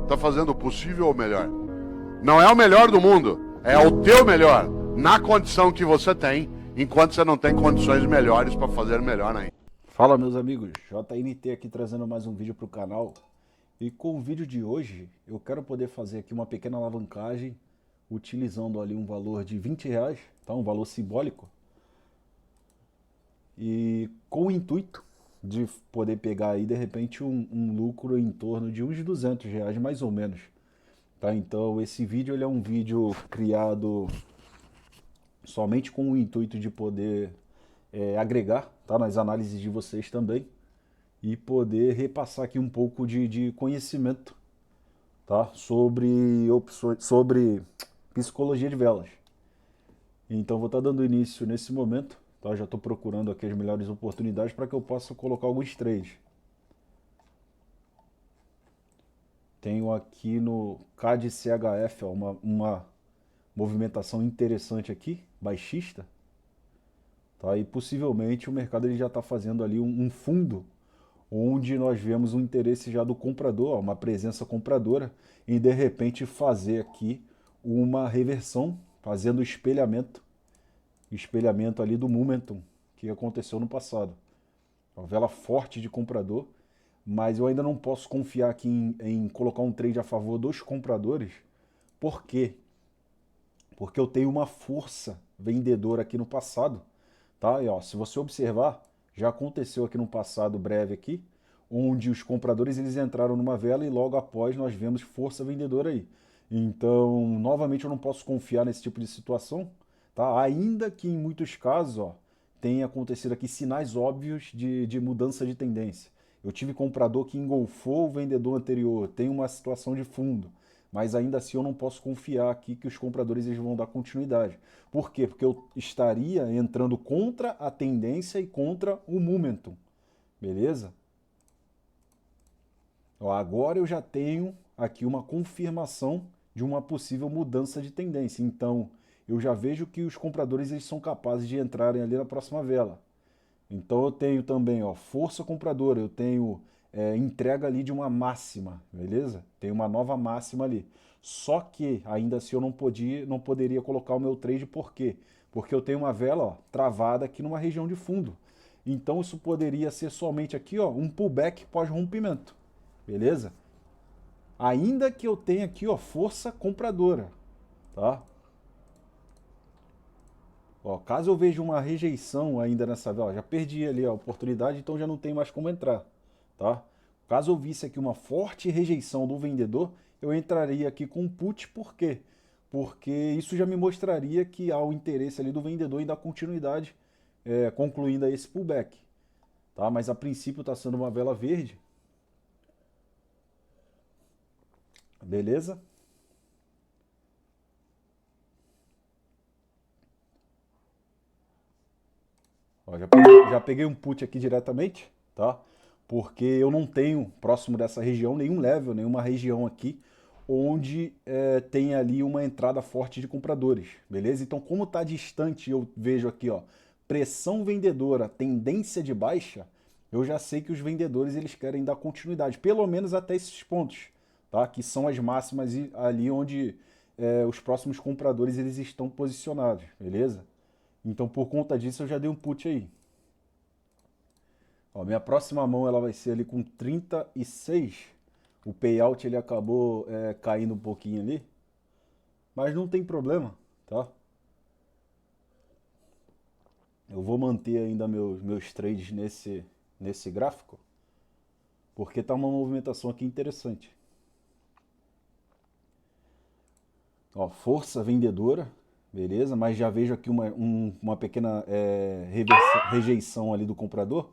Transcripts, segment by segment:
tá fazendo o possível ou o melhor. Não é o melhor do mundo, é o teu melhor, na condição que você tem, enquanto você não tem condições melhores para fazer melhor ainda. Fala meus amigos, JNT aqui trazendo mais um vídeo para o canal. E com o vídeo de hoje eu quero poder fazer aqui uma pequena alavancagem utilizando ali um valor de R$20, tá? Um valor simbólico. E com o intuito de poder pegar aí de repente um lucro em torno de uns R$200 mais ou menos. Tá? Então esse vídeo ele é um vídeo criado somente com o intuito de poder agregar, tá, nas análises de vocês também e poder repassar aqui um pouco de conhecimento, tá, sobre opções, sobre psicologia de velas. Então vou estar dando início nesse momento, tá? Já estou procurando aqui as melhores oportunidades para que eu possa colocar alguns trades. Tenho aqui no CAD CHF uma movimentação interessante aqui, baixista. Tá? E possivelmente o mercado ele já está fazendo ali um fundo, onde nós vemos um interesse já do comprador, uma presença compradora, em de repente fazer aqui uma reversão, fazendo o espelhamento ali do momentum que aconteceu no passado. Uma vela forte de comprador, mas eu ainda não posso confiar aqui em colocar um trade a favor dos compradores. Por quê? Porque eu tenho uma força vendedora aqui no passado, tá? E ó, se você observar, já aconteceu aqui no passado breve aqui, onde os compradores eles entraram numa vela e logo após nós vemos força vendedora aí. Então, novamente eu não posso confiar nesse tipo de situação, tá? Ainda que em muitos casos, ó, tenha acontecido aqui sinais óbvios de mudança de tendência. Eu tive comprador que engolfou o vendedor anterior, tem uma situação de fundo, mas ainda assim eu não posso confiar aqui que os compradores eles vão dar continuidade. Por quê? Porque eu estaria entrando contra a tendência e contra o momentum, beleza? Ó, agora eu já tenho aqui uma confirmação de uma possível mudança de tendência, então eu já vejo que os compradores eles são capazes de entrarem ali na próxima vela. Então eu tenho também, ó, força compradora, eu tenho entrega ali de uma máxima, beleza? Tem uma nova máxima ali. Só que ainda assim eu não poderia colocar o meu trade, por quê? Porque eu tenho uma vela, ó, travada aqui numa região de fundo. Então isso poderia ser somente aqui, ó, um pullback pós-rompimento, beleza? Ainda que eu tenha aqui, ó, força compradora, tá? Ó, caso eu veja uma rejeição ainda nessa vela, já perdi ali a oportunidade, então já não tem mais como entrar, tá? Caso eu visse aqui uma forte rejeição do vendedor, eu entraria aqui com put, por quê? Porque isso já me mostraria que há o interesse ali do vendedor em dar continuidade, concluindo aí esse pullback, tá? Mas a princípio está sendo uma vela verde, beleza? Ó, já peguei um put aqui diretamente, tá? Porque eu não tenho próximo dessa região nenhum level, nenhuma região aqui onde tem ali uma entrada forte de compradores, beleza? Então, como está distante, eu vejo aqui, ó, pressão vendedora, tendência de baixa, eu já sei que os vendedores eles querem dar continuidade, pelo menos até esses pontos, tá? Que são as máximas ali onde os próximos compradores eles estão posicionados, beleza? Então, por conta disso, eu já dei um put aí. Ó, minha próxima mão ela vai ser ali com 36. O payout ele acabou caindo um pouquinho ali. Mas não tem problema, tá? Eu vou manter ainda meus trades nesse gráfico. Porque tá uma movimentação aqui interessante. Ó, força vendedora, beleza? Mas já vejo aqui uma pequena rejeição ali do comprador.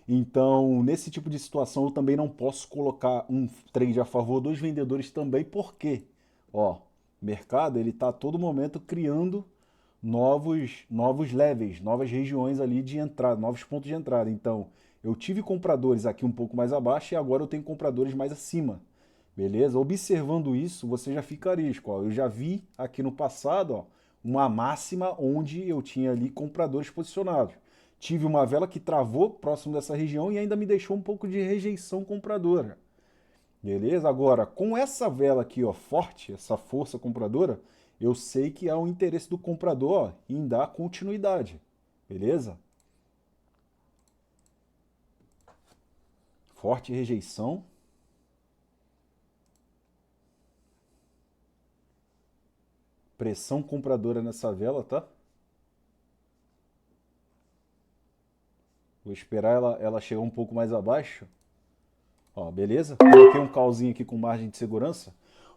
Então, nesse tipo de situação, eu também não posso colocar um trade a favor dos vendedores também, porque, ó, o mercado ele está a todo momento criando novos levels, novas regiões ali de entrada, novos pontos de entrada. Então, eu tive compradores aqui um pouco mais abaixo e agora eu tenho compradores mais acima. Beleza? Observando isso, você já fica arisco. Ó. Eu já vi aqui no passado, ó, uma máxima onde eu tinha ali compradores posicionados. Tive uma vela que travou próximo dessa região e ainda me deixou um pouco de rejeição compradora. Beleza? Agora, com essa vela aqui, ó, forte, essa força compradora, eu sei que há um interesse do comprador, ó, em dar continuidade. Beleza? Forte rejeição. Pressão compradora nessa vela, tá? Vou esperar ela chegar um pouco mais abaixo. Ó, beleza? Coloquei um callzinho aqui com margem de segurança,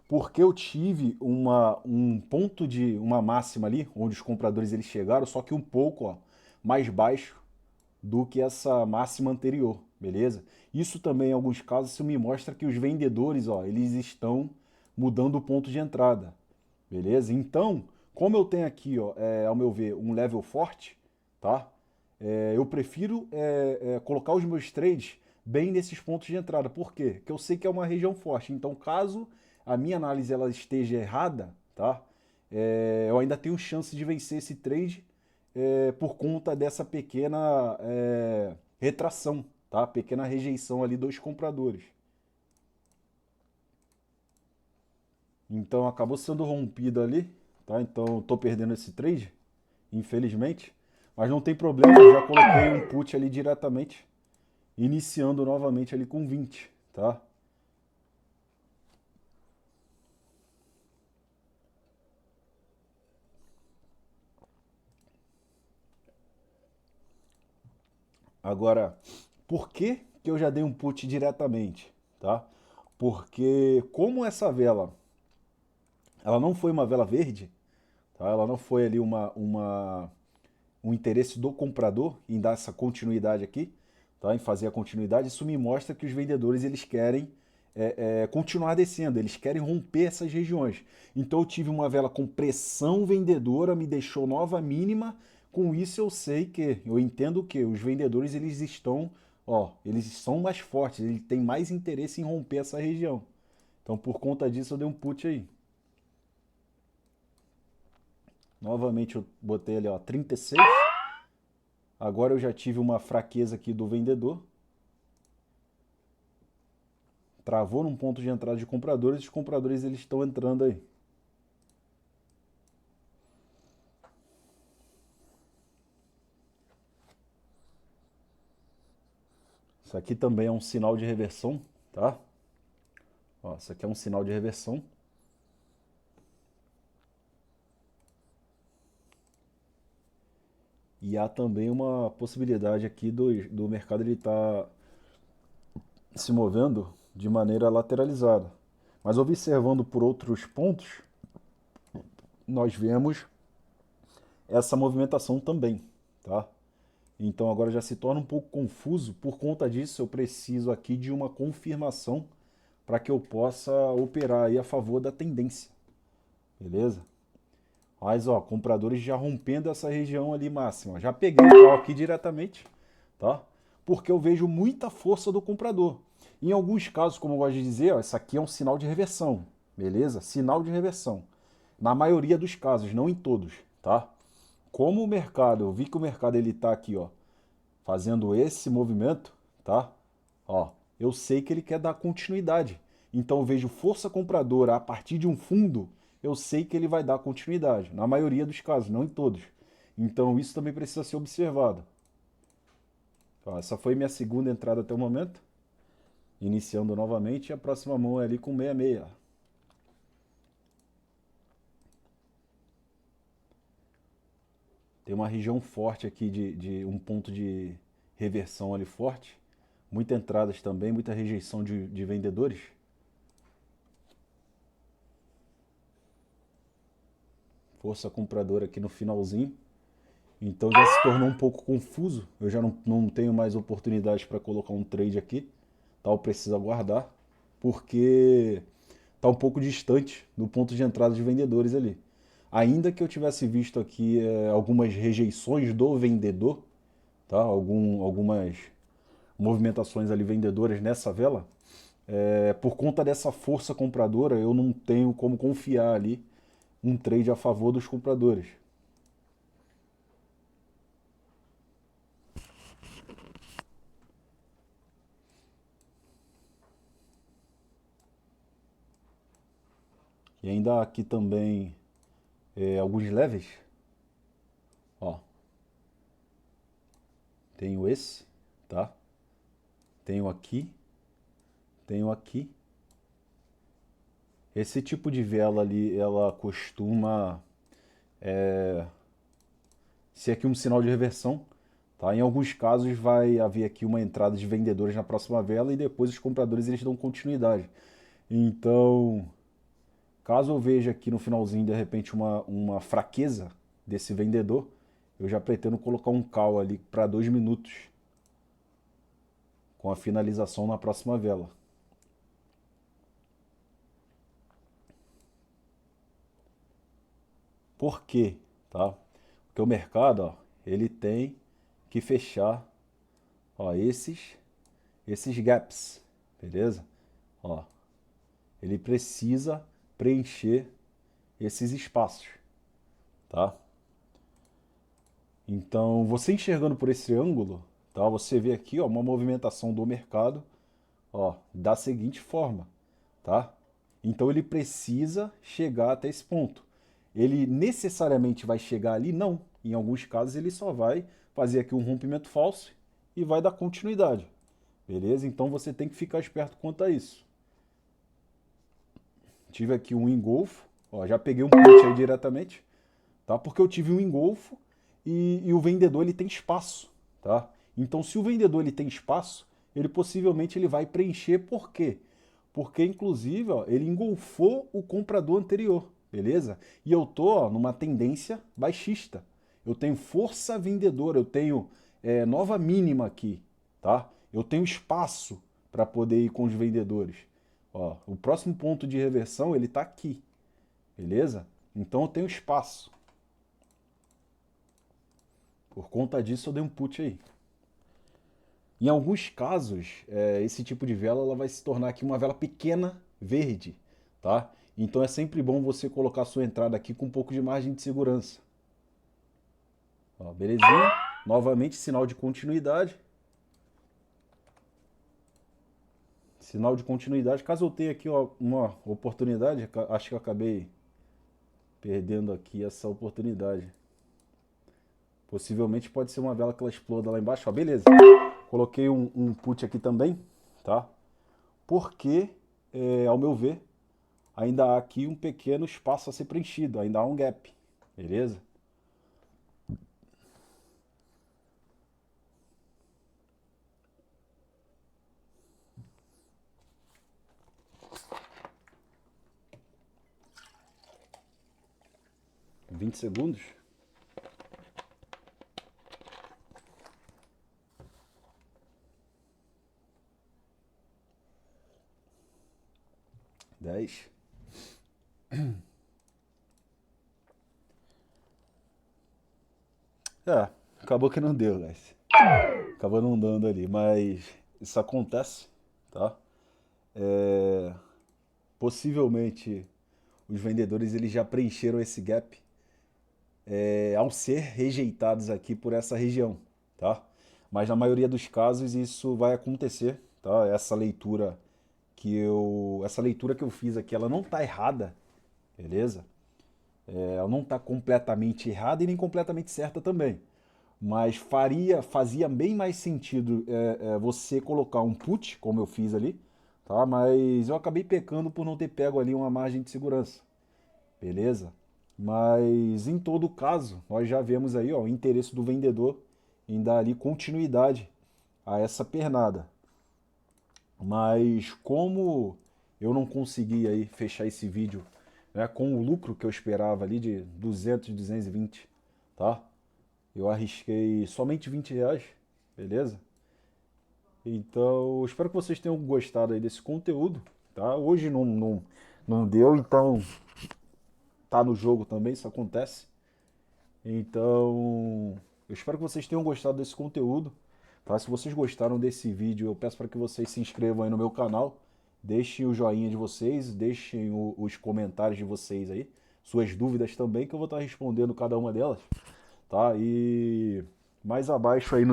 porque eu tive um ponto de uma máxima ali, onde os compradores eles chegaram, só que um pouco, ó, mais baixo do que essa máxima anterior, beleza? Isso também, em alguns casos, isso me mostra que os vendedores, ó, eles estão mudando o ponto de entrada, beleza? Então, como eu tenho aqui, ó, ao meu ver, um level forte, tá? Eu prefiro colocar os meus trades bem nesses pontos de entrada. Por quê? Porque eu sei que é uma região forte. Então, caso a minha análise ela esteja errada, tá? Eu ainda tenho chance de vencer esse trade por conta dessa pequena retração, tá? Pequena rejeição ali dos compradores. Então acabou sendo rompido ali, tá? Então tô perdendo esse trade, infelizmente. Mas não tem problema, já coloquei um put ali diretamente, iniciando novamente ali com 20, tá? Agora, por que que eu já dei um put diretamente, tá? Porque como essa vela, ela não foi uma vela verde, tá? Ela não foi ali um interesse do comprador em dar essa continuidade aqui, tá? Em fazer a continuidade, isso me mostra que os vendedores eles querem continuar descendo, eles querem romper essas regiões. Então eu tive uma vela com pressão vendedora, me deixou nova mínima. Com isso eu sei que, eu entendo que os vendedores eles estão, ó, eles são mais fortes, eles têm mais interesse em romper essa região. Então por conta disso eu dei um put aí. Novamente eu botei ali, ó, 36. Agora eu já tive uma fraqueza aqui do vendedor. Travou num ponto de entrada de compradores, os compradores eles estão entrando aí. Isso aqui também é um sinal de reversão, tá? Ó, isso aqui é um sinal de reversão. E há também uma possibilidade aqui do mercado ele estar se movendo de maneira lateralizada. Mas observando por outros pontos, nós vemos essa movimentação também, tá? Então agora já se torna um pouco confuso. Por conta disso, eu preciso aqui de uma confirmação para que eu possa operar aí a favor da tendência, beleza? Mas ó, compradores já rompendo essa região ali máxima. Já peguei o call aqui diretamente, tá? Porque eu vejo muita força do comprador. Em alguns casos, como eu gosto de dizer, ó, isso aqui é um sinal de reversão, beleza? Sinal de reversão. Na maioria dos casos, não em todos, tá? Como o mercado, eu vi que o mercado ele tá aqui, ó, fazendo esse movimento, tá? Ó, eu sei que ele quer dar continuidade. Então eu vejo força compradora a partir de um fundo, eu sei que ele vai dar continuidade. Na maioria dos casos, não em todos. Então isso também precisa ser observado. Ó, essa foi minha segunda entrada até o momento. Iniciando novamente, a próxima mão é ali com 66. Tem uma região forte aqui de um ponto de reversão ali forte. Muitas entradas também, muita rejeição de vendedores. Força compradora aqui no finalzinho. Então já se tornou um pouco confuso. Eu já não tenho mais oportunidades para colocar um trade aqui. Tá? Eu preciso aguardar. Porque está um pouco distante do ponto de entrada de vendedores ali. Ainda que eu tivesse visto aqui algumas rejeições do vendedor, tá? Algumas movimentações ali vendedoras nessa vela, por conta dessa força compradora, eu não tenho como confiar ali um trade a favor dos compradores. E ainda há aqui também alguns levels. Ó, tenho esse, tá? Tenho aqui, tenho aqui. Esse tipo de vela ali, ela costuma ser aqui um sinal de reversão, tá? Em alguns casos vai haver aqui uma entrada de vendedores na próxima vela e depois os compradores eles dão continuidade. Então, caso eu veja aqui no finalzinho de repente uma fraqueza desse vendedor, eu já pretendo colocar um call ali para 2 minutos com a finalização na próxima vela. Por quê? Tá? Porque o mercado, ó, ele tem que fechar, ó, esses gaps, beleza? Ó, ele precisa preencher esses espaços, tá? Então, você enxergando por esse ângulo, tá? Você vê aqui, ó, uma movimentação do mercado, ó, da seguinte forma, tá? Então ele precisa chegar até esse ponto. Ele necessariamente vai chegar ali? Não. Em alguns casos ele só vai fazer aqui um rompimento falso e vai dar continuidade. Beleza? Então você tem que ficar esperto quanto a isso. Tive aqui um engolfo, ó, já peguei um put aí diretamente, tá? Porque eu tive um engolfo e o vendedor ele tem espaço, tá? Então se o vendedor ele tem espaço, ele possivelmente ele vai preencher. Por quê? Porque inclusive, ó, ele engolfou o comprador anterior, beleza? E eu tô, ó, numa tendência baixista. Eu tenho força vendedora, eu tenho nova mínima aqui, tá? Eu tenho espaço para poder ir com os vendedores. Ó, o próximo ponto de reversão ele está aqui, beleza? Então eu tenho espaço. Por conta disso eu dei um put aí. Em alguns casos, esse tipo de vela ela vai se tornar aqui uma vela pequena verde, tá? Então é sempre bom você colocar a sua entrada aqui com um pouco de margem de segurança. Ó, belezinha? Novamente sinal de continuidade. Sinal de continuidade. Caso eu tenha aqui, ó, uma oportunidade, acho que eu acabei perdendo aqui essa oportunidade. Possivelmente pode ser uma vela que ela exploda lá embaixo. Ó, beleza. Coloquei um put aqui também, tá? Porque, ao meu ver, ainda há aqui um pequeno espaço a ser preenchido. Ainda há um gap, beleza? Vinte segundos. Dez. Acabou que não deu, guys. Acabou não dando ali, mas isso acontece, tá? Possivelmente os vendedores eles já preencheram esse gap ao ser rejeitados aqui por essa região, tá? Mas na maioria dos casos isso vai acontecer, tá? Essa leitura que eu fiz aqui, ela não tá errada, beleza? Ela não tá completamente errada e nem completamente certa também. Mas fazia bem mais sentido você colocar um put, como eu fiz ali, tá? Mas eu acabei pecando por não ter pego ali uma margem de segurança, beleza? Mas em todo caso, nós já vemos aí, ó, o interesse do vendedor em dar ali continuidade a essa pernada. Mas como eu não consegui aí fechar esse vídeo, né, com o lucro que eu esperava ali de 200, 220, tá? Eu arrisquei somente R$ 20, beleza? Então, espero que vocês tenham gostado aí desse conteúdo, tá? Hoje não deu, então tá no jogo também, isso acontece. Então, eu espero que vocês tenham gostado desse conteúdo, tá? Se vocês gostaram desse vídeo, eu peço para que vocês se inscrevam aí no meu canal, deixem o joinha de vocês, deixem os comentários de vocês aí, suas dúvidas também, que eu vou estar respondendo cada uma delas, tá? E mais abaixo aí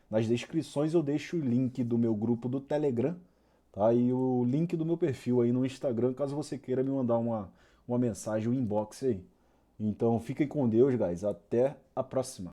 nas descrições eu deixo o link do meu grupo do Telegram, Tá aí o link do meu perfil aí no Instagram, caso você queira me mandar uma mensagem, um inbox aí. Então fiquem com Deus, guys. Até a próxima.